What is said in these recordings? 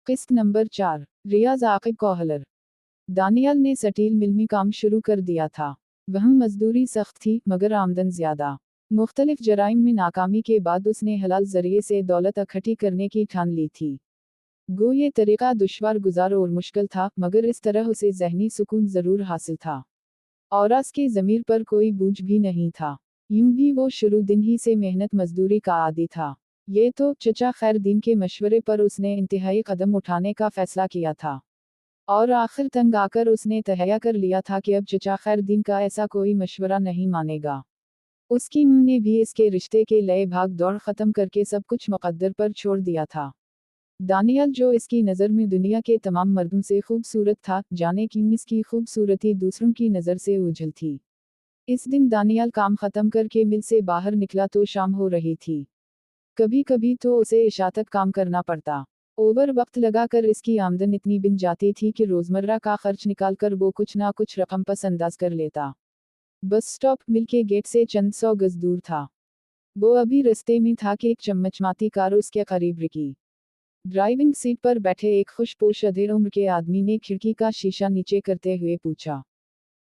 किस्त नंबर 4। रियाज आकिब कोहलर। दानियाल ने steel mill में काम शुरू कर दिया था। वहाँ मजदूरी सख्त थी मगर आमदन ज्यादा। मुख्तलिफ जराइम में नाकामी के बाद उसने हलाल जरिए से दौलत इकट्ठी करने की ठान ली थी। गो ये तरीका दुश्वार गुजार और मुश्किल था मगर इस तरह उसे जहनी सुकून जरूर हासिल था। और उसकी ज़मीर पर कोई बोझ भी नहीं था। यूं भी वो शुरू दिन ही से मेहनत मजदूरी का आदी था। ये तो चचा खैरदीन के मशवरे पर उसने इंतहाई कदम उठाने का फैसला किया था। और आखिर तंग आकर उसने तहैया कर लिया था कि अब चचा खैरदीन का ऐसा कोई मशवरा नहीं मानेगा। उसकी मां ने भी इसके रिश्ते के लिए भाग दौड़ खत्म करके सब कुछ मुकद्दर पर छोड़ दिया था। दानियल जो इसकी नज़र में दुनिया के तमाम मर्दों से खूबसूरत था, जाने क्यों इसकी खूबसूरती दूसरों की नज़र से उजल थी। इस दिन दानियल काम खत्म करके मिल से बाहर निकला तो शाम हो रही थी। कभी कभी तो उसे इशा तक काम करना पड़ता। ओवर वक्त लगाकर इसकी आमदन इतनी बिन जाती थी कि रोजमर्रा का खर्च निकालकर वो कुछ ना कुछ रकम पस अंदाज कर लेता। बस स्टॉप मिल के गेट से चंद सौ गज दूर था। वो अभी रास्ते में था कि एक चमचमाती कार उसके करीब रुकी। ड्राइविंग सीट पर बैठे एक खुशपोश अधेड़ उम्र के आदमी ने खिड़की का शीशा नीचे करते हुए पूछा,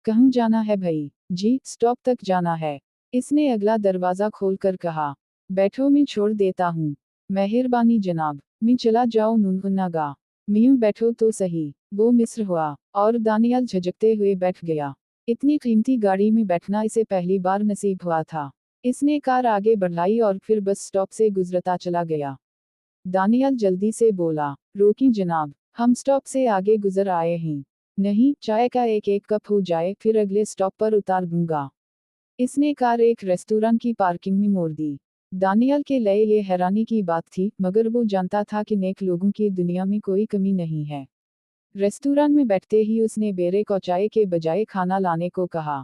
कहाँ जाना है भाई? जी, स्टॉप तक जाना है। इसने अगला दरवाजा खोलकर कहा। बैठो मैं छोड़ देता हूँ। मेहरबानी जनाब। मैं चला जाऊँ नुनहुन्नागा। मीं बैठो तो सही। वो मिस्र हुआ और दानियाल झिझकते हुए बैठ गया। इतनी कीमती गाड़ी में बैठना इसे पहली बार नसीब हुआ था। इसने कार आगे बढ़ाई और फिर बस स्टॉप से गुजरता चला गया। दानियाल जल्दी से बोला, रोकी जनाब, हम स्टॉप से आगे गुजर आए हैं। नहीं, चाय का एक एक कप हो जाए फिर अगले स्टॉप पर उतार दूंगा। इसने कार एक रेस्टोरेंट की पार्किंग में मोड़ दी। दानियाल के लिए ये हैरानी की बात थी मगर वो जानता था कि नेक लोगों की दुनिया में कोई कमी नहीं है। रेस्टोरेंट में बैठते ही उसने बेरे को चाय के बजाय खाना लाने को कहा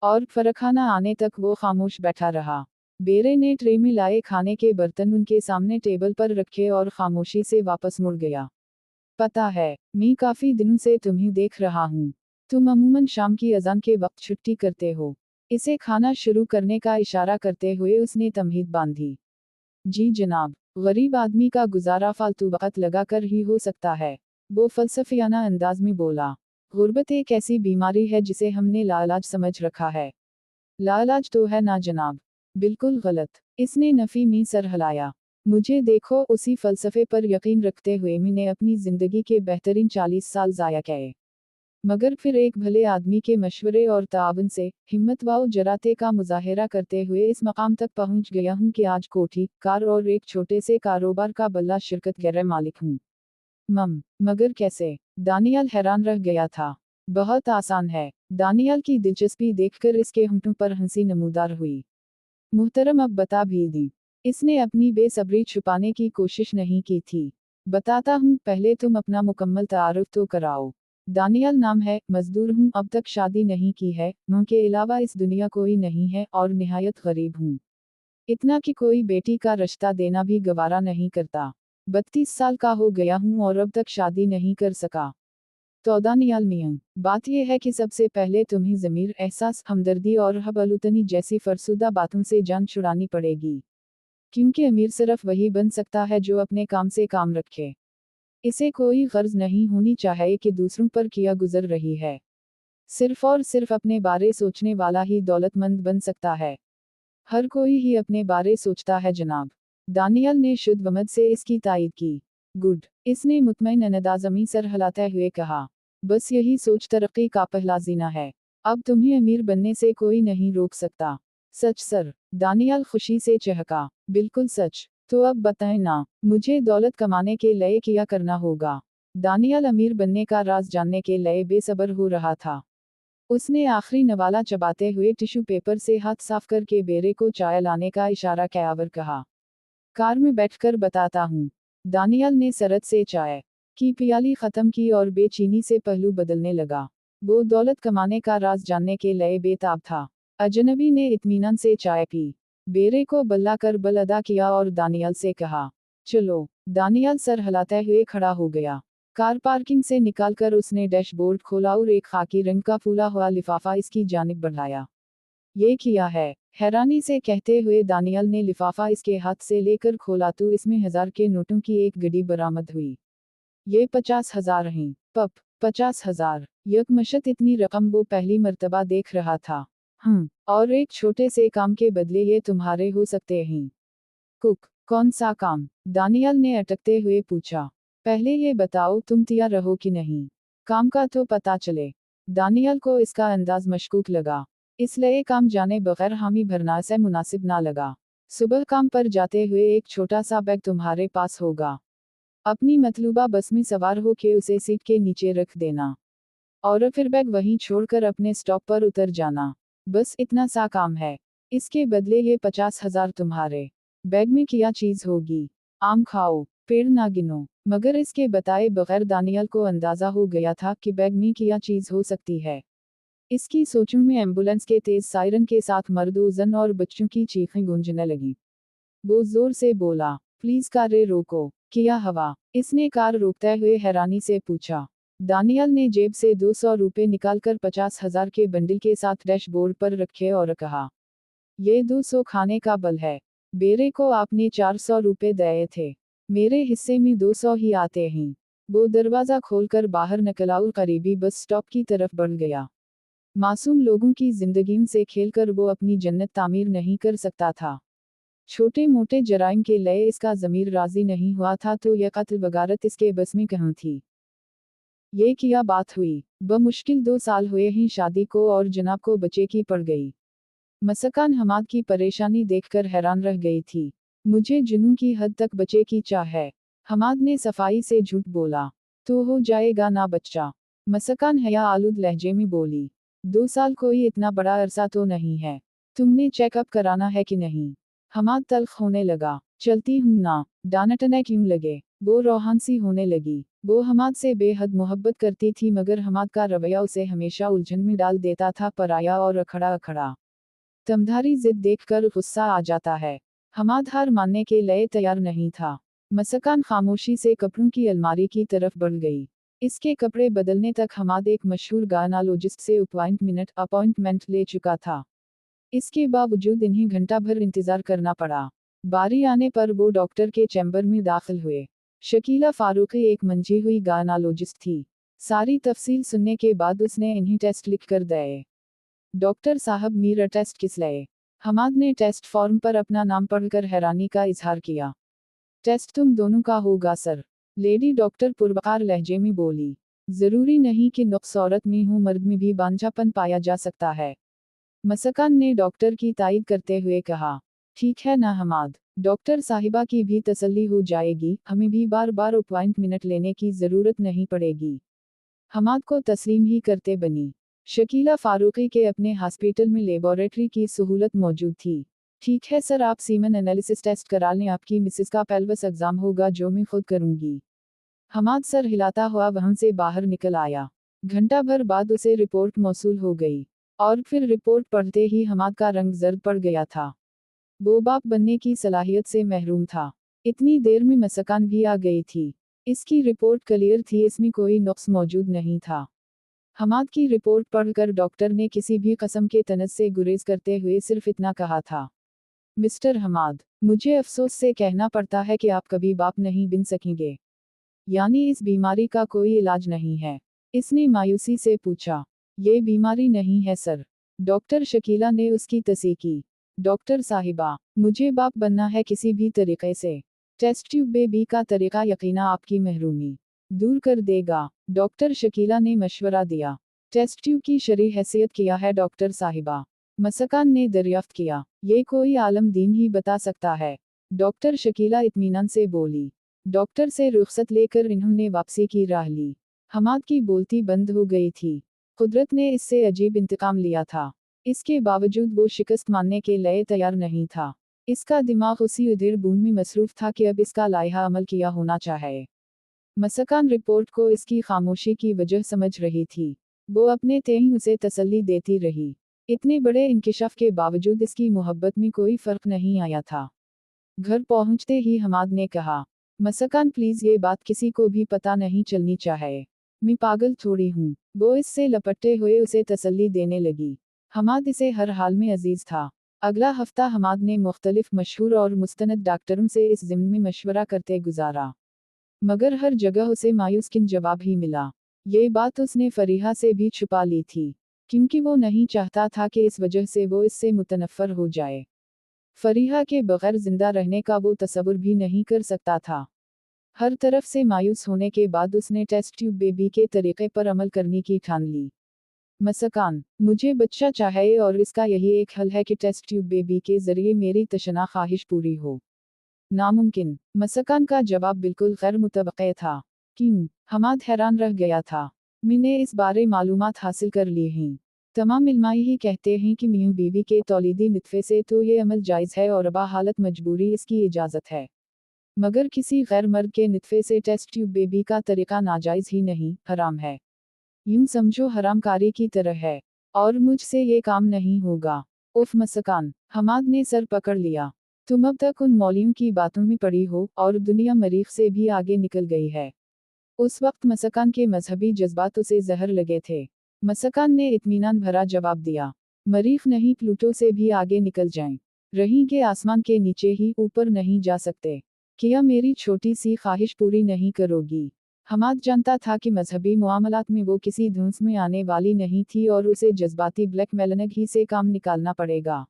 और फरखाना आने तक वो खामोश बैठा रहा। बेरे ने ट्रे में लाए खाने के बर्तन उनके सामने टेबल पर रखे और खामोशी से वापस मुड़ गया। पता है, मैं काफी दिनों से तुम्हें देख रहा हूँ। तुम अमूमन शाम की अजान के वक्त छुट्टी करते हो। इसे खाना शुरू करने का इशारा करते हुए उसने तमहीद बांधी। जी जनाब। गरीब आदमी का गुजारा फालतू वक्त लगाकर ही हो सकता है। वो फलसफियाना अंदाज में बोला। गुर्बत एक ऐसी बीमारी है जिसे हमने लाइलाज समझ रखा है। लाइलाज तो है ना जनाब। बिल्कुल गलत। इसने नफी में सर हिलाया। मुझे देखो, उसी फलसफे पर यकीन रखते हुए मैंने अपनी जिंदगी के बेहतरीन 40 साल जाया किए। मगर फिर एक भले आदमी के मशवरे और ताउन से हिम्मत व जराते का मुजाहिरा करते हुए इस मकाम तक पहुंच गया हूं कि आज कोठी, कार और एक छोटे से कारोबार का बल्ला शिरकत गैर मालिक हूं। मगर कैसे? दानियाल हैरान रह गया था। बहुत आसान है। दानियाल की दिलचस्पी देखकर इसके होंठों पर हंसी नमूदार हुई। मुहतरम, अब बता भी दी। इसने अपनी बेसब्री छुपाने की कोशिश नहीं की थी। बताता हूँ, पहले तुम अपना मुकम्मल तारुफ तो कराओ। दानियाल नाम है, मजदूर हूँ, अब तक शादी नहीं की है, मां के अलावा इस दुनिया कोई नहीं है और निहायत गरीब हूँ। इतना कि कोई बेटी का रिश्ता देना भी गवारा नहीं करता। 32 साल का हो गया हूँ और अब तक शादी नहीं कर सका। तो दानियाल मियां, बात यह है कि सबसे पहले तुम्हें ज़मीर, एहसास, हमदर्दी और हबलुतनी जैसी फरसुदा बातों से जान छुड़ानी पड़ेगी। क्योंकि अमीर सिर्फ वही बन सकता है जो अपने काम से काम रखे। इसे कोई गर्ज नहीं होनी चाहिए कि दूसरों पर किया गुजर रही है। सिर्फ और सिर्फ अपने बारे सोचने वाला ही दौलतमंद बन सकता है। हर कोई ही अपने बारे सोचता है जनाब। दानियल ने शुद्ध वमद से इसकी तायीद की। गुड। इसने मुतमईन अंदाज़मी सर हिलाते हुए कहा। बस यही सोच तरक्की का पहला जीना है। अब तुम्हें अमीर बनने से कोई नहीं रोक सकता। सच सर। दानियल खुशी से चहका। बिल्कुल सच। तो अब बताएं ना, मुझे दौलत कमाने के लिए क्या करना होगा? दानियल अमीर बनने का राज जानने के लिए बेसब्र हो रहा था। उसने आखिरी नवाला चबाते हुए टिश्यू पेपर से हाथ साफ करके बेरे को चाय लाने का इशारा कियावर कहा। कार में बैठकर बताता हूँ। दानियल ने सरत से चाय की पियाली खत्म की और बेचीनी से पहलू बदलने लगा। वो दौलत कमाने का राज जानने के लिए बेताब था। अजनबी ने इत्मीनान से चाय पी, बेरे को बल्ला कर बल अदा किया और दानियल से कहा, चलो। दानियल सर हिलाते हुए खड़ा हो गया। कार पार्किंग से निकालकर उसने डैशबोर्ड खोला और एक खाकी रंग का फूला हुआ लिफाफा इसकी जानिब बढ़ाया। ये किया है? हैरानी से कहते हुए दानियल ने लिफाफा इसके हाथ से लेकर खोला तो इसमें 1000 के नोटों की एक गड्डी बरामद हुई। ये 50,000 हैं। पप 50,000। यकमशत इतनी रकम वो पहली मर्तबा देख रहा था। और एक छोटे से काम के बदले ये तुम्हारे हो सकते हैं। कुक, कौन सा काम? दानियल ने अटकते हुए पूछा। पहले ये बताओ तुम तैयार रहो कि नहीं। काम का तो पता चले। दानियल को इसका अंदाज मशकूक लगा, इसलिए काम जाने बगैर हामी भरना से मुनासिब ना लगा। सुबह काम पर जाते हुए एक छोटा सा बैग तुम्हारे पास होगा। अपनी मतलूबा बस में सवार हो के उसे सीट के नीचे रख देना, और फिर बैग वहीं छोड़कर अपने स्टॉप पर उतर जाना। बस इतना सा काम है। इसके बदले ये 50,000 तुम्हारे बैग में क्या चीज होगी? आम खाओ, पेड़ ना गिनो। मगर इसके बताए बगैर दानियल को अंदाजा हो गया था कि बैग में क्या चीज हो सकती है। इसकी सोचों में एम्बुलेंस के तेज सायरन के साथ मर्दोजन और बच्चों की चीखें गूंजने लगी। वो जोर से बोला, प्लीज कारें रोको। किया हवा? इसने कार रोकते हुए हैरानी से पूछा। दानियल ने जेब से 200 रुपए निकालकर 50,000 के बंडल के साथ डैशबोर्ड पर रखे और कहा, ये 200 खाने का बल है। बेरे को आपने 400 रुपए दिए थे। मेरे हिस्से में 200 ही आते हैं। वो दरवाजा खोलकर बाहर निकला और करीबी बस स्टॉप की तरफ बढ़ गया। मासूम लोगों की जिंदगियों से खेलकर वो अपनी जन्नत तामीर नहीं कर सकता था। छोटे मोटे जराइम के लिए इसका ज़मीर राजी नहीं हुआ था तो यह कत्ल वगारत इसके बस में कहाँ थी। ये क्या बात हुई? बमुश्किल 2 साल हुए हैं शादी को और जनाब को बच्चे की पड़ गई। मसकान हमाद की परेशानी देखकर हैरान रह गई थी। मुझे जुनून की हद तक बच्चे की चाह है। हमाद ने सफाई से झूठ बोला। तो हो जाएगा ना बच्चा? मसकान हया आलूद लहजे में बोली। 2 साल कोई इतना बड़ा अरसा तो नहीं है। तुमने चेकअप कराना है कि नहीं? हमाद तल्ख होने लगा। चलती हूं ना। डांटने क्यों लगे? वो रोहानसी होने लगी। वो हमाद से बेहद मोहब्बत करती थी मगर हमाद का रवैया उसे हमेशा उलझन में डाल देता था, पराया और अखड़ा अखड़ा। तमधारी जिद देखकर गुस्सा आ जाता है। हमाद हार मानने के लिए तैयार नहीं था। मसकान खामोशी से कपड़ों की अलमारी की तरफ बढ़ गई। इसके कपड़े बदलने तक हमाद एक मशहूर गायनालोजिस्ट से अपॉइंटमेंट ले चुका था। इसके बावजूद इन्हें घंटा भर इंतजार करना पड़ा। बारी आने पर वो डॉक्टर के चैम्बर में दाखिल हुए। शकीला फारूकी एक मंजी हुई गायनालोजिस्ट थी। सारी तफसील सुनने के बाद उसने इन्हें टेस्ट लिख कर दिए। डॉक्टर साहब मेरा टेस्ट किस लिए? हमाद ने टेस्ट फॉर्म पर अपना नाम पढ़कर हैरानी का इजहार किया। टेस्ट तुम दोनों का होगा सर। लेडी डॉक्टर पुरवकार लहजे में बोली। जरूरी नहीं कि नुक्स औरत में हो, मर्द में भी बांझापन पाया जा सकता है। मसकान ने डॉक्टर की तायद करते हुए कहा। ठीक है ना हमाद? डॉक्टर साहिबा की भी तसल्ली हो जाएगी, हमें भी बार बार अपॉइंटमेंट लेने की जरूरत नहीं पड़ेगी। हमाद को तस्लीम ही करते बनी। शकीला फारूकी के अपने हॉस्पिटल में लेबोरेटरी की सहूलत मौजूद थी। ठीक है सर, आप सीमन एनालिसिस टेस्ट करा लें, आपकी मिसेस का पेल्विस एग्जाम होगा जो मैं खुद करूंगी। हमाद सर हिलाता हुआ वहां से बाहर निकल आया। घंटा भर बाद उसे रिपोर्ट मौसूल हो गई, और फिर रिपोर्ट पढ़ते ही हमाद का रंग जर्द पड़ गया था। वो बाप बनने की सलाहियत से महरूम था। इतनी देर में मसकान भी आ गई थी। इसकी रिपोर्ट क्लियर थी, इसमें कोई नुक्स मौजूद नहीं था। हमाद की रिपोर्ट पढ़कर डॉक्टर ने किसी भी कस्म के तनज से गुरेज करते हुए सिर्फ इतना कहा था। मिस्टर हमाद, मुझे अफसोस से कहना पड़ता है कि आप कभी बाप नहीं बन सकेंगे। यानी इस बीमारी का कोई इलाज नहीं है? इसने मायूसी से पूछा। ये बीमारी नहीं है सर। डॉक्टर शकीला ने उसकी तस्दीक की। डॉक्टर साहिबा, मुझे बाप बनना है किसी भी तरीके से। टेस्ट ट्यूब बेबी का तरीका यकीना आपकी महरूमी दूर कर देगा। डॉक्टर शकीला ने मशवरा दिया। टेस्ट ट्यूब की शरई हैसियत क्या है डॉक्टर साहिबा? मसकान ने दरियाफ्त किया। ये कोई आलम दीन ही बता सकता है। डॉक्टर शकीला इत्मीनान से बोली। डॉक्टर से रुखसत लेकर इन्होंने वापसी की राह ली। हमाद की बोलती बंद हो गई थी। कुदरत ने इससे अजीब इंतकाम लिया था। इसके बावजूद वो शिकस्त मानने के लिए तैयार नहीं था। इसका दिमाग उसी उधेड़ बूंद में मसरूफ था कि अब इसका लाइहा अमल किया होना चाहिए। मसकान रिपोर्ट को इसकी खामोशी की वजह समझ रही थी। वो अपने तेई उसे तसल्ली देती रही। इतने बड़े इंकिशाफ के बावजूद इसकी मोहब्बत में कोई फर्क नहीं आया था। घर पहुंचते ही हमाद ने कहा, मसकान प्लीज ये बात किसी को भी पता नहीं चलनी चाहिए। मैं पागल थोड़ी हूँ। वो इससे लपटते हुए उसे तसल्ली देने लगी। हमाद इसे हर हाल में अजीज था। अगला हफ्ता हमाद ने मुख्तलिफ मशहूर और मुस्तनद डॉक्टरों से इस ज़िम्न में मशवरा करते गुजारा। मगर हर जगह उसे मायूस किन जवाब ही मिला। ये बात उसने फरीहा से भी छुपा ली थी, क्योंकि वो नहीं चाहता था कि इस वजह से वो इससे मुतनफ़र हो जाए। फरीहा के बगैर जिंदा रहने का वो तसव्वुर भी नहीं कर सकता था। हर तरफ से मायूस होने के बाद उसने टेस्ट ट्यूब बेबी के तरीके पर अमल करने की ठान ली। मसकान, मुझे बच्चा चाहिए और इसका यही एक हल है कि टेस्ट ट्यूब बेबी के जरिए मेरी तशना ख्वाहिश पूरी हो। नामुमकिन। मसकान का जवाब बिल्कुल गैर मुतवक्के था। क्यों? हमाद हैरान रह गया था। मैंने इस बारे मालूमात हासिल कर ली हैं। तमाम इल्माई ही कहते हैं कि मियां बीवी के तौलीदी नुतफ़े से तो ये अमल जायज़ है और अबा हालत मजबूरी इसकी इजाज़त है। मगर किसी गैर मर्द के नुतफ़े से टेस्ट ट्यूब बेबी का तरीका नाजायज़ ही नहीं, हराम है। यूं समझो हरामकारी की तरह है। और मुझसे ये काम नहीं होगा। उफ मसकान, हमाद ने सर पकड़ लिया। तुम अब तक उन मौलियों की बातों में पड़ी हो और दुनिया मरीख से भी आगे निकल गई है। उस वक्त मसकान के मजहबी जज्बात उसे जहर लगे थे। मसकान ने इत्मीनान भरा जवाब दिया, मरीख नहीं प्लूटो से भी आगे निकल जाएं। रहीं के आसमान के नीचे ही ऊपर नहीं जा सकते। क्या मेरी छोटी सी ख्वाहिश पूरी नहीं करोगी? हमाद जानता था कि मजहबी मुआमलात में वो किसी धुंस में आने वाली नहीं थी और उसे जज्बाती ब्लैकमेलिंग ही से काम निकालना पड़ेगा।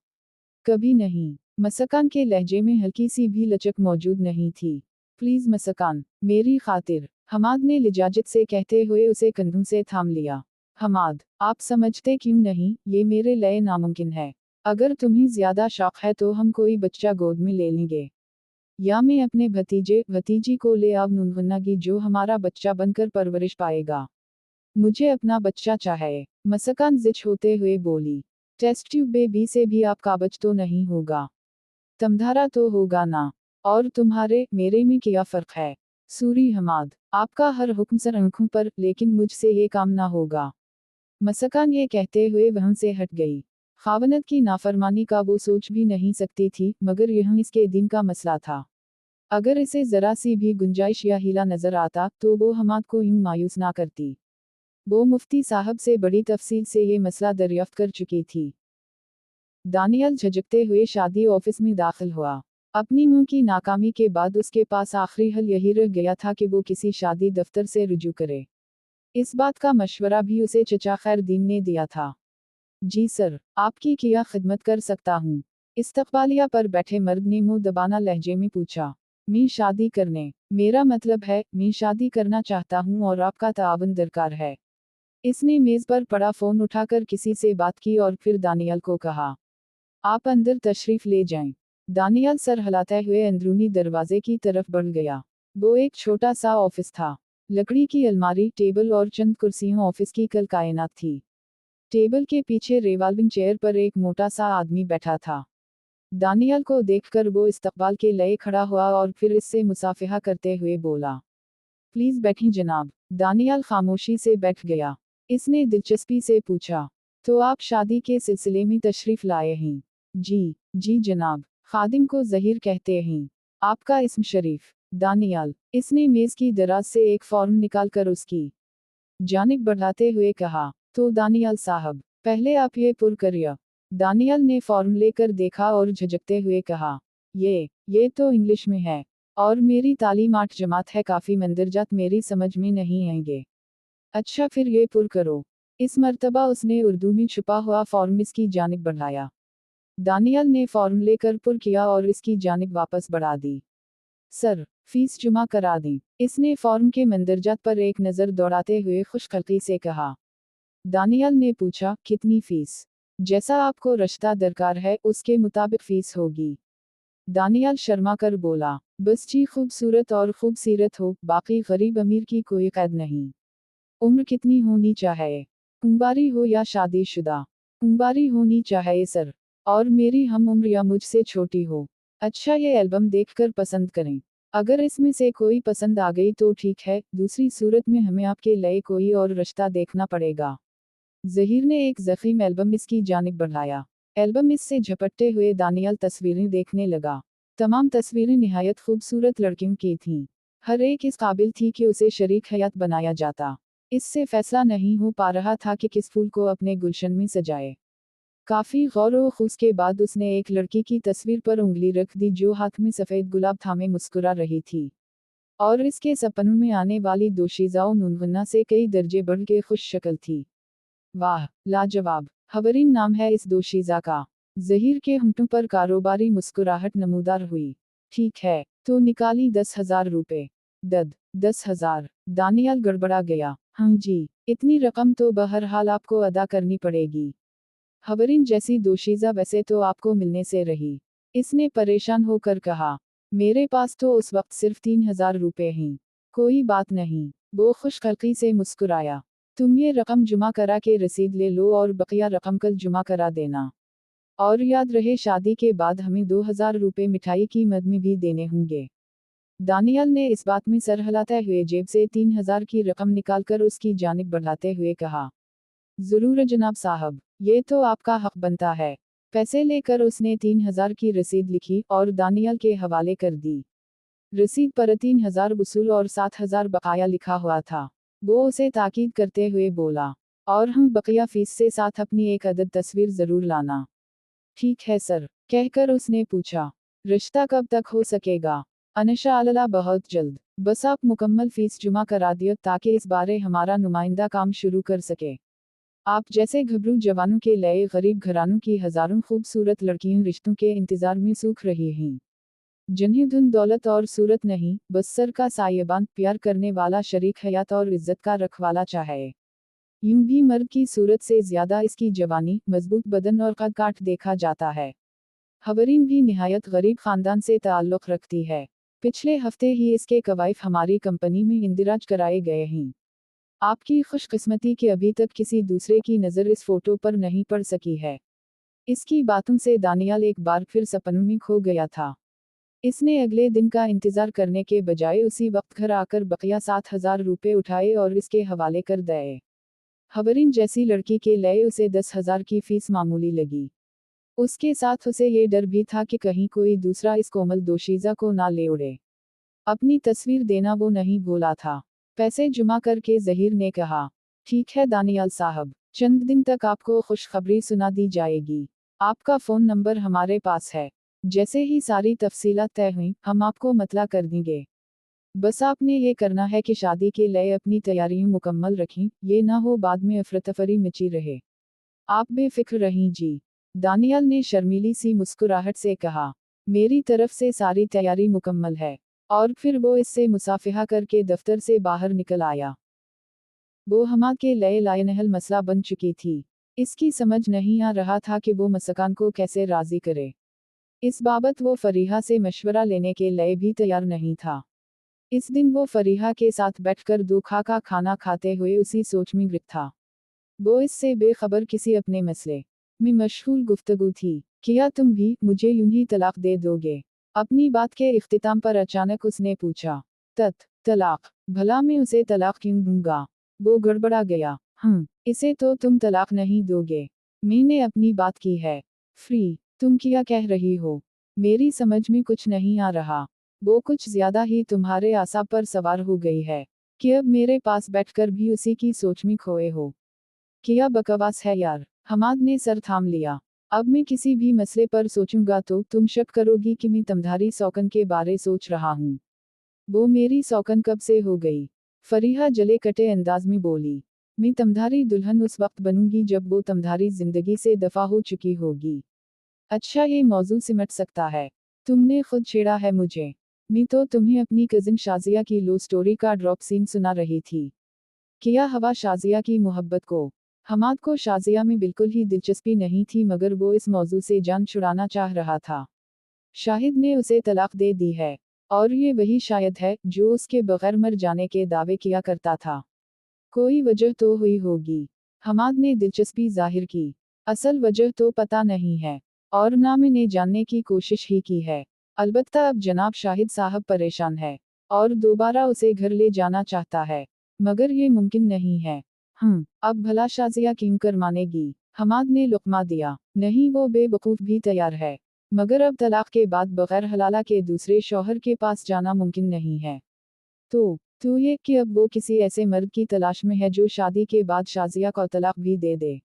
कभी नहीं। मसकान के लहजे में हल्की सी भी लचक मौजूद नहीं थी। प्लीज मसकान, मेरी खातिर, हमाद ने लिजाजत से कहते हुए उसे कंधों से थाम लिया। हमाद, आप समझते क्यों नहीं, ये मेरे लिए नामुमकिन है। अगर तुम्हें ज्यादा शौक है तो हम कोई बच्चा गोद में ले लेंगे। या मैं अपने भतीजी को ले आऊंगी जो हमारा बच्चा बनकर परवरिश पाएगा। मुझे अपना बच्चा चाहिए। मसकान जिच होते हुए बोली। टेस्ट ट्यूब बेबी से भी आपका बच तो नहीं होगा। तमधारा तो होगा ना। और तुम्हारे मेरे में क्या फर्क है? सूरी हमाद, आपका हर हुक्म सर आंखों पर, लेकिन मुझसे ये काम ना होगा। मसकान ये कहते हुए वहां से हट गई। खावनत की नाफरमानी का वो सोच भी नहीं सकती थी, मगर यह इसके दिन का मसला था। अगर इसे जरा सी भी गुंजाइश या हीला नजर आता तो वो हमाद को यूं मायूस ना करती। वो मुफ्ती साहब से बड़ी तफसील से ये मसला दरियाफ्त कर चुकी थी। दानियल झिझकते हुए शादी ऑफिस में दाखिल हुआ। अपनी मुंह की नाकामी के बाद उसके पास आखिरी हल यही रह गया था कि वो किसी शादी दफ्तर से रुजू करे। इस बात का मशवरा भी उसे चचा खैरदीन ने दिया था। जी सर, आपकी क्या खिदमत कर सकता हूँ? इस्तकबालिया पर बैठे मर्द ने मुंह दबाना लहजे में पूछा। मैं शादी करने, मेरा मतलब है, मैं शादी करना चाहता हूँ और आपका ताअवुन दरकार है। इसने मेज पर पड़ा फोन उठाकर किसी से बात की और फिर दानियल को कहा, आप अंदर तशरीफ ले जाएं। दानियल सर हिलाते हुए अंदरूनी दरवाजे की तरफ बढ़ गया। वो एक छोटा सा ऑफिस था। लकड़ी की अलमारी, टेबल और चंद कुर्सियां ऑफिस की कल कायनात थी। टेबल के पीछे रिवॉल्विंग चेयर पर एक मोटा सा आदमी बैठा था। दानियल को देखकर वो इस्तकबाल के लिए खड़ा हुआ और फिर इससे मुसाफिहा करते हुए बोला, प्लीज बैठिए जनाब। दानियल खामोशी से बैठ गया। इसने दिलचस्पी से पूछा, तो आप शादी के सिलसिले में तशरीफ लाए हैं? जी जनाब। खादिम को जहीर कहते हैं। आपका इस्म शरीफ? दानियल। इसने मेज की दराज से एक फॉर्म निकालकर उसकी जानिब बढ़ाते हुए कहा, तो दानियल साहब, पहले आप ये पुर करिए। दानियल ने फॉर्म लेकर देखा और झिझकते हुए कहा, ये तो इंग्लिश में है। और मेरी तालीम 8 जमात है, काफ़ी मंदरजात मेरी समझ में नहीं आएंगे। अच्छा फिर ये पुर करो। इस मर्तबा उसने उर्दू में छुपा हुआ फॉर्म इसकी जानिब बढ़ाया। दानियल ने फॉर्म लेकर पुर किया और इसकी जानिब वापस बढ़ा दी। सर, फीस जमा करा दें। इसने फॉर्म के मंदरजात पर एक नज़र दौड़ाते हुए खुशखल्की से कहा। दानियल ने पूछा, कितनी फीस? जैसा आपको रिश्ता दरकार है उसके मुताबिक फीस होगी। दानियल शर्मा कर बोला, बस जी खूबसूरत और खूबसीरत हो, बाकी गरीब अमीर की कोई कैद नहीं। उम्र कितनी होनी चाहिए? कुंवारी हो या शादीशुदा? कुंवारी होनी चाहिए सर। और मेरी हम उम्र या मुझसे छोटी हो। अच्छा ये एल्बम देखकर पसंद करें। अगर इसमें से कोई पसंद आ गई तो ठीक है, दूसरी सूरत में हमें आपके लिए कोई और रिश्ता देखना पड़ेगा। जहीर ने एक ज़ख़ीम एल्बम इसकी जानिब बढ़ाया। एल्बम इससे झपटते हुए दानियल तस्वीरें देखने लगा। तमाम तस्वीरें निहायत खूबसूरत लड़कियों की थीं। हर एक इस काबिल थी कि उसे शरीक हयात बनाया जाता। इससे फैसला नहीं हो पा रहा था कि किस फूल को अपने गुलशन में सजाए। काफी गौर व खूस के बाद उसने एक लड़की की तस्वीर पर उंगली रख दी जो हाथ में सफेद गुलाब थामे मुस्कुरा रही थी। और इसके सपनों में आने वाली दोशीज़ा नुनगुन्ना से कई दर्जे बढ़ के खुश शक्ल थी। वाह, लाजवाब! हवरीन नाम है इस दोशीज़ा का। ज़हीर के होंठों पर कारोबारी मुस्कुराहट नमूदार हुई। ठीक है, तो निकाली 10,000 रुपए। 10,000। दानियाल गड़बड़ा गया। हाँ जी, इतनी रकम तो बहरहाल आपको अदा करनी पड़ेगी। हवरीन जैसी दोशीज़ा वैसे तो आपको मिलने से रही। इसने परेशान होकर कहा। मेरे पास तो उस वक्त सिर्फ 3,000 रुपए हैं। कोई बात नहीं। वो खुशखल्की से मुस्कुराया। तुम ये रकम जुमा करा के रसीद ले लो और बकिया रकम कल जुमा करा देना। और याद रहे शादी के बाद हमें 2,000 रुपए मिठाई की मद में भी देने होंगे। दानियाल ने इस बात में सर हिलाते हुए जेब से 3,000 की रकम निकालकर उसकी जानिब बढ़ाते हुए कहा। जरूर जनाब साहब, ये तो आपका हक बनता है। पैसे लेकर उसने 3,000 की रसीद लिखी और दानियाल के हवाले कर दी। रसीद पर 3,000 वसूल और 7,000 बकाया लिखा हुआ था। वो उसे ताकीद करते हुए बोला, और हम बकिया फीस से साथ अपनी एक अदद तस्वीर जरूर लाना। ठीक है सर, कहकर उसने पूछा, रिश्ता कब तक हो सकेगा? इंशाअल्लाह बहुत जल्द। बस आप मुकम्मल फीस जुमा करा दियो ताकि इस बारे हमारा नुमाइंदा काम शुरू कर सके। आप जैसे घबरू जवानों के लिए गरीब घरानों की हजारों खूबसूरत लड़कियों रिश्तों के इंतजार में सूख रही हैं, जिन्हें धन दौलत और सूरत नहीं, बस सर का सायेबान प्यार करने वाला शरीक हयात और इज्जत का रखवाला चाहे। यूं भी मर्द की सूरत से ज्यादा इसकी जवानी, मजबूत बदन और कद काठ देखा जाता है। हवरीन भी निहायत गरीब खानदान से ताल्लुक़ रखती है। पिछले हफ्ते ही इसके कवाइफ हमारी कंपनी में इंदिराज कराए गए हैं। आपकी खुशकिस्मती कि अभी तक किसी दूसरे की नज़र इस फोटो पर नहीं पड़ सकी है। इसकी बातों से दानियाल एक बार फिर सपनों में खो गया था। इसने अगले दिन का इंतजार करने के बजाय उसी वक्त घर आकर बकिया 7,000 रुपए उठाए और इसके हवाले कर दिए। हवरीन जैसी लड़की के लिए उसे 10,000 की फीस मामूली लगी। उसके साथ उसे ये डर भी था कि कहीं कोई दूसरा इस कोमल दोशीज़ा को ना ले उड़े। अपनी तस्वीर देना वो नहीं भूला था। पैसे जुमा करके ज़हीर ने कहा, ठीक है दानियाल साहब, चंद दिन तक आपको खुशखबरी सुना दी जाएगी। आपका फ़ोन नंबर हमारे पास है। जैसे ही सारी तफसीलात तय हुई, हम आपको मतला कर देंगे। बस आपने ये करना है कि शादी के लिए अपनी तैयारियां मुकम्मल रखें, ये ना हो बाद में अफरा-तफरी मची रहे। आप बेफिक्र रहें जी। दानियाल ने शर्मीली सी मुस्कुराहट से कहा, मेरी तरफ से सारी तैयारी मुकम्मल है। और फिर वो इससे मुसाफिहा करके दफ्तर से बाहर निकल आया। वो हमा के लिए लायनहल मसला बन चुकी थी। इसकी समझ नहीं आ रहा था कि वो मसकान को कैसे राजी करे। इस बाबत वो फरीहा से मशवरा लेने के लिए भी तैयार नहीं था। इस दिन वो फरीहा के साथ बैठकर दूखा का खाना खाते हुए उसी सोच में गिरफ्त था। वो इससे बेखबर किसी अपने मसले में मशगूल गुफ्तगू थी। क्या तुम भी मुझे यूं ही तलाक दे दोगे? अपनी बात के इख्तिताम पर अचानक उसने पूछा। तलाक? भला मैं उसे तलाक क्यों दूंगा? वो गड़बड़ा गया। इसे तो तुम तलाक नहीं दोगे। मैंने अपनी बात की है। फ्री? तुम क्या कह रही हो? मेरी समझ में कुछ नहीं आ रहा। वो कुछ ज्यादा ही तुम्हारे आसाब पर सवार हो गई है कि अब मेरे पास बैठकर भी उसी की सोच में खोए हो। क्या बकवास है यार। हमाद ने सर थाम लिया। अब मैं किसी भी मसले पर सोचूंगा तो तुम शक करोगी कि मैं तुम्हारी सौकन के बारे सोच रहा हूँ। वो मेरी सौकन कब से हो गई? फरीहा जले कटे अंदाज में बोली। मैं तुम्हारी दुल्हन उस वक्त बनूंगी जब वो तुम्हारी जिंदगी से दफा हो चुकी होगी। अच्छा ये मौजू सिमट सकता है। तुमने खुद छेड़ा है मुझे। मैं तो तुम्हें अपनी कजिन शाजिया की लो स्टोरी का ड्रॉप सीन सुना रही थी। किया हवा शाजिया की मोहब्बत को। हमाद को शाजिया में बिल्कुल ही दिलचस्पी नहीं थी मगर वो इस मौजू से जान छुड़ाना चाह रहा था। शाहिद ने उसे तलाक दे दी है। और ये वही शायद है जो उसके बगैर मर जाने के दावे किया करता था। कोई वजह तो हुई होगी। हमाद ने दिलचस्पी जाहिर की। असल वजह तो पता नहीं है। और ना मैंने जानने की कोशिश ही की है। अलबत्ता अब जनाब शाहिद साहब परेशान है। और दोबारा उसे घर ले जाना चाहता है। मगर ये मुमकिन नहीं है। अब भला शाजिया क्यों कर मानेगी? हमाद ने लुकमा दिया। नहीं वो बेवकूफ़ भी तैयार है। मगर अब तलाक के बाद बगैर हलाला के दूसरे शौहर के पास जाना मुमकिन नहीं है। तो ये कि अब वो किसी ऐसे मर्द की तलाश में है जो शादी के बाद शाजिया को तलाक भी दे दे।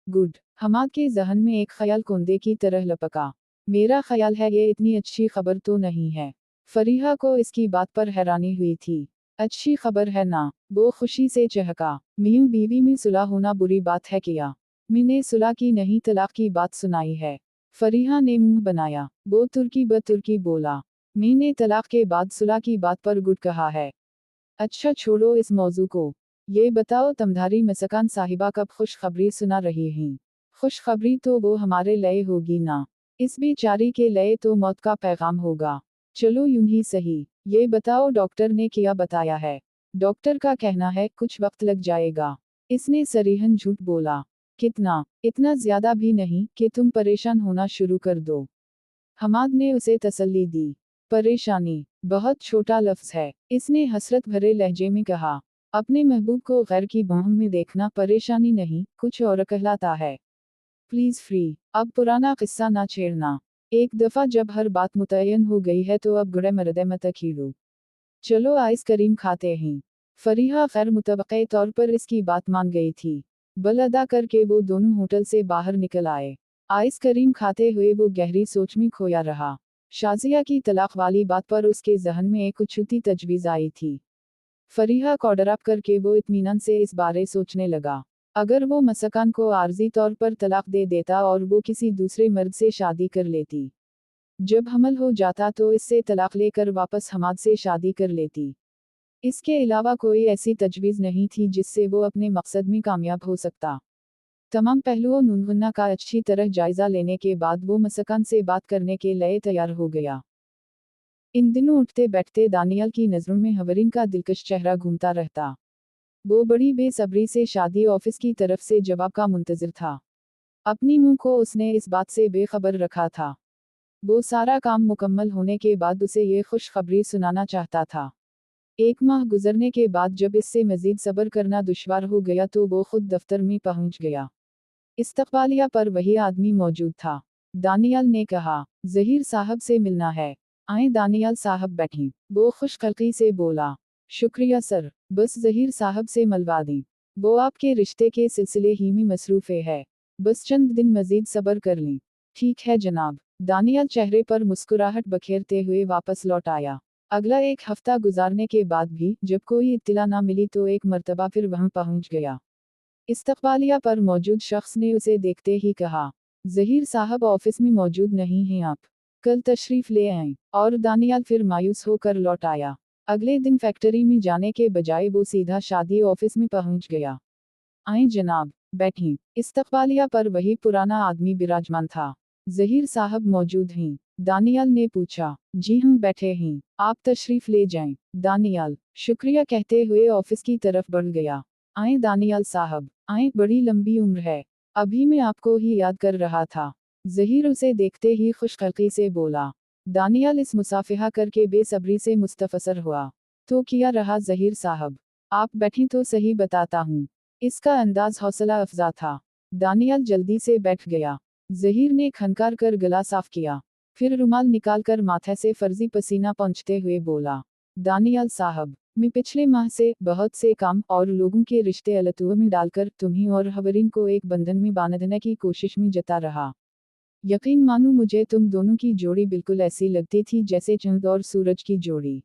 गुड। हमाद के जहन में एक ख्याल कोंदे की तरह लपका। मेरा ख्याल है ये इतनी अच्छी खबर तो नहीं है। फरीहा को इसकी बात पर हैरानी हुई थी। अच्छी खबर है ना? वो खुशी से चहका। मियां बीवी में सुलह होना बुरी बात है क्या? मैंने सुलह की नहीं तलाक की बात सुनाई है। फरीहा ने मुंह बनाया। वो तुर्की ब तुर्की बोला। मैंने तलाक के बाद सुलह की बात पर गुड कहा है। अच्छा छोड़ो इस मौजू को। ये बताओ तमधारी मसकान साहिबा कब खुशखबरी सुना रही हैं? खुशखबरी तो वो हमारे लिए होगी ना। इस बेचारी के लिए तो मौत का पैगाम होगा। चलो यूं ही सही। ये बताओ डॉक्टर ने क्या बताया है? डॉक्टर का कहना है कुछ वक्त लग जाएगा। इसने सरीहन झूठ बोला। कितना? इतना ज्यादा भी नहीं कि तुम परेशान होना शुरू कर दो। हमाद ने उसे तसल्ली दी। परेशानी बहुत छोटा लफ्ज है, इसने हसरत भरे लहजे में कहा। अपने महबूब को गैर की बाहों में देखना परेशानी नहीं, कुछ और कहलाता है। प्लीज फ्री, अब पुराना किस्सा ना छेड़ना। एक दफा जब हर बात मुतय्यन हो गई है तो अब गुड़े मरदे मत खीड़ो। चलो आइस करीम खाते हैं। फरीहा खैर मुतवक्के तौर पर इसकी बात मान गई थी। बल अदा करके वो दोनों होटल से बाहर निकल आए। आइस करीम खाते हुए वो गहरी सोच में खोया रहा। शाजिया की तलाक वाली बात पर उसके जहन में एक उछूती तजवीज आई थी। फरीहा को डराप करके वो इत्मीनान से इस बारे सोचने लगा। अगर वो मसकान को आर्जी तौर पर तलाक दे देता और वो किसी दूसरे मर्द से शादी कर लेती, जब हमल हो जाता तो इससे तलाक लेकर वापस हमाद से शादी कर लेती। इसके अलावा कोई ऐसी तजवीज़ नहीं थी जिससे वो अपने मकसद में कामयाब हो सकता। तमाम पहलुओं नुनगुन्ना का अच्छी तरह जायजा लेने के बाद वो मसकान से बात करने के लिए तैयार हो गया। इन दिनों उठते बैठते दानियल की नज़रों में हवरीन का दिलकश चेहरा घूमता रहता। वो बड़ी बेसब्री से शादी ऑफिस की तरफ से जवाब का मुंतजिर था। अपनी मुंह को उसने इस बात से बेखबर रखा था। वो सारा काम मुकम्मल होने के बाद उसे ये खुशखबरी सुनाना चाहता था। एक माह गुजरने के बाद जब इससे मजीद सब्र करना दुश्वार हो गया तो वो खुद दफ्तर में पहुंच गया। इस्तकबालिया पर वही आदमी मौजूद था। दानियाल ने कहा, जहीर साहब से मिलना है। आए दानियाल साहब बैठें। वो खुशकल्की से बोला, शुक्रिया सर, बस जहीर साहब से मिलवा दें। वो आपके रिश्ते के सिलसिले ही में मसरूफ़े है। बस चंद दिन मजीद सब्र कर लें। ठीक है जनाब। दानियाल चेहरे पर मुस्कुराहट बखेरते हुए वापस लौट आया। अगला एक हफ्ता गुजारने के बाद भी जब कोई इत्तला ना मिली तो एक मर्तबा फिर वहां पहुंच गया। इस्तकबालिया पर मौजूद शख्स ने उसे देखते ही कहा, जहीर साहब ऑफिस में मौजूद नहीं हैं आप। कल तशरीफ ले आएं। और दानियाल फिर मायूस होकर लौट आया। अगले दिन फैक्ट्री में जाने के बजाय वो सीधा शादी ऑफिस में पहुंच गया। आए जनाब, बैठें। इस्तकबालिया पर वही पुराना आदमी विराजमान था। जहीर साहब मौजूद हैं? दानियाल ने पूछा। जी हम बैठे हैं, आप तशरीफ ले जाएं। दानियाल, शुक्रिया कहते हुए ऑफिस की तरफ बढ़ गया। आए दानियाल साहब, आए, बड़ी लंबी उम्र है। अभी मैं आपको ही याद कर रहा था। जहीर उसे देखते ही खुशखल्की से बोला। दानियाल इस मुसाफिहा करके बेसब्री से मुस्तफसर हुआ। तो किया रहा जहीर साहब? आप बैठें तो सही बताता हूँ। इसका अंदाज हौसला अफजा था। दानियाल जल्दी से बैठ गया। जहीर ने खनकार कर गला साफ किया। फिर रुमाल निकालकर माथे से फर्जी पसीना पोंछते हुए बोला, दानियाल साहब, मैं पिछले माह से बहुत से काम और लोगों के रिश्ते अलतुआ में डालकर तुम्हीं और हवरीन को एक बंधन में बांधने की कोशिश में जता रहा। यकीन मानो मुझे तुम दोनों की जोड़ी बिल्कुल ऐसी लगती थी जैसे चंद और सूरज की जोड़ी।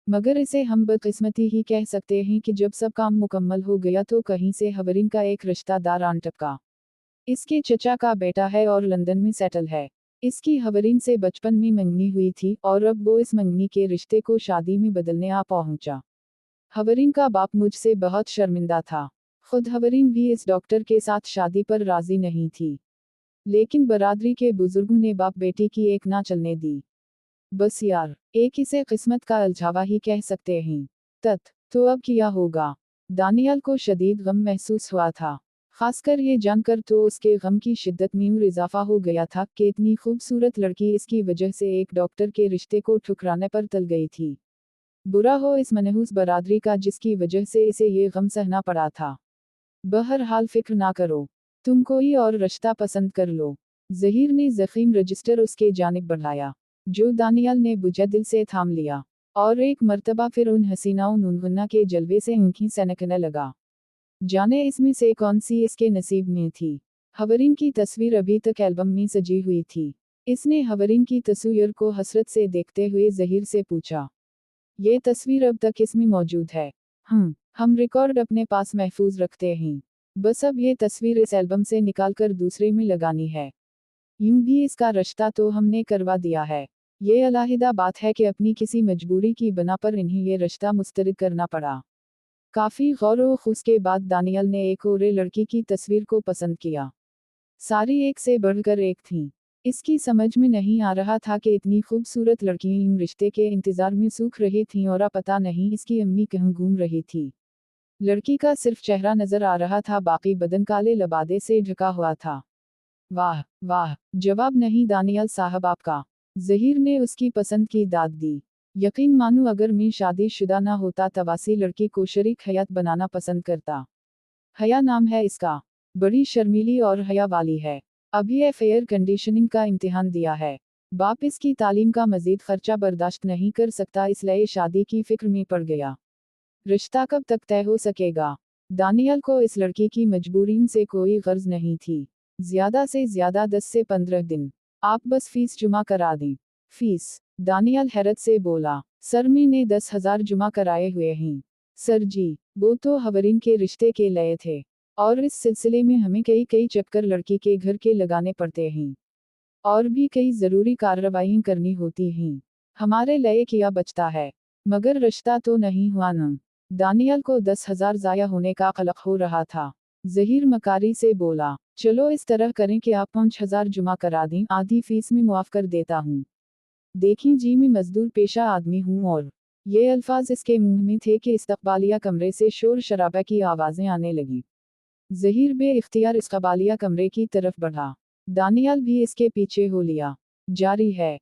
मगर इसे हम बदकिस्मती ही कह सकते हैं कि जब सब काम मुकम्मल हो गया तो कहीं से हवरीन का एक रिश्तेदार आन टपका। इसके चचा का बेटा है और लंदन में सेटल है। इसकी हवरीन से बचपन में मंगनी हुई थी और अब वो इस मंगनी के रिश्ते को शादी में बदलने आ पहुंचा। हवरीन का बाप मुझसे बहुत शर्मिंदा था। खुद हवरीन भी इस डॉक्टर के साथ शादी पर राजी नहीं थी। लेकिन बरादरी के बुजुर्गों ने बाप बेटी की एक ना चलने दी। बस यार, एक इसे किस्मत का अलझावा ही कह सकते हैं। तो अब क्या होगा? दानियाल को शदीद गम महसूस हुआ था। खासकर ये जानकर तो उसके गम की शिद्दत में और इजाफा हो गया था कि इतनी खूबसूरत लड़की इसकी वजह से एक डॉक्टर के रिश्ते को ठुकराने पर तल गई थी। बुरा हो इस मनहूस बरादरी का जिसकी वजह से इसे ये गम सहना पड़ा था। बहरहाल फिक्र ना करो, तुम कोई और रिश्ता पसंद कर लो। जहीर ने जखीम रजिस्टर उसके जानिब बढ़ाया, जो दानियाल ने बुझे दिल से थाम लिया। और एक मर्तबा फिर उन हसीनाओं नुनगुन्ना के जलवे से आंखें सनकने लगा। जाने इसमें से कौन सी इसके नसीब में थी। हवरीन की तस्वीर अभी तक एल्बम में सजी हुई थी। اس نے ہورین کی تصویر کو حسرت سے دیکھتے ہوئے ظہیر سے پوچھا، یہ تصویر اب تک اس میں موجود ہے؟ ہم ریکارڈ اپنے پاس محفوظ رکھتے ہیں، بس اب یہ تصویر اس البم سے نکال کر دوسرے میں لگانی ہے۔ یوں بھی اس کا رشتہ تو ہم نے کروا دیا ہے، یہ علیحدہ بات ہے کہ اپنی کسی مجبوری کی بنا پر انہیں یہ رشتہ مسترد کرنا پڑا۔ کافی غور و خوض کے بعد دانیال نے ایک اور لڑکی کی تصویر کو پسند کیا۔ ساری ایک سے بڑھ کر ایک تھیں۔ اس کی سمجھ میں نہیں آ رہا تھا کہ اتنی خوبصورت لڑکیاں ان رشتے کے انتظار میں سوکھ رہی تھیں اور پتہ نہیں اس کی امی کہاں گھوم رہی تھی۔ لڑکی کا صرف چہرہ نظر آ رہا تھا، باقی بدن کالے لبادے سے ڈھکا ہوا تھا۔ واہ واہ، جواب نہیں دانیال صاحب آپ کا۔ ظہیر نے اس کی پسند کی داد دی۔ یقین مانو اگر میں شادی شدہ نہ ہوتا تواسی لڑکی کو شریک حیات بنانا پسند کرتا۔ حیا نام ہے اس کا، بڑی شرمیلی اور حیا والی ہے۔ ابھی ایئر کنڈیشننگ کا امتحان دیا ہے۔ باپ اس کی تعلیم کا مزید خرچہ برداشت نہیں کر سکتا، اس لیے شادی کی فکر میں پڑ گیا۔ رشتہ کب تک طے ہو سکے گا؟ دانیال کو اس لڑکی کی مجبوریوں سے کوئی غرض نہیں تھی۔ زیادہ سے زیادہ 10 سے 15 دن۔ آپ بس فیس جمع کرا دیں۔ فیس؟ دانیال حیرت سے بولا، سر میں نے 10,000 جمع کرائے ہوئے ہیں۔ سر جی، وہ تو ہورین کے رشتے کے لیے تھے، اور اس سلسلے میں ہمیں کئی چکر لڑکی کے گھر کے لگانے پڑتے ہیں، اور بھی کئی ضروری کارروائیاں کرنی ہوتی ہیں۔ ہمارے لیے کیا بچتا ہے؟ مگر رشتہ تو نہیں ہوا نا۔ دانیال کو 10,000 ضائع ہونے کا قلق ہو رہا تھا۔ ظہیر مکاری سے بولا، چلو اس طرح کریں کہ آپ 5,000 جمع کرا دیں، آدھی فیس میں معاف کر دیتا ہوں۔ دیکھیں جی، میں مزدور پیشہ آدمی ہوں، اور یہ الفاظ اس کے منہ میں تھے کہ استقبالیہ کمرے سے شور شرابہ کی آوازیں آنے لگیں۔ ظہیر بے اختیار استقبالیہ کمرے کی طرف بڑھا۔ دانیال بھی اس کے پیچھے ہو لیا۔ جاری ہے۔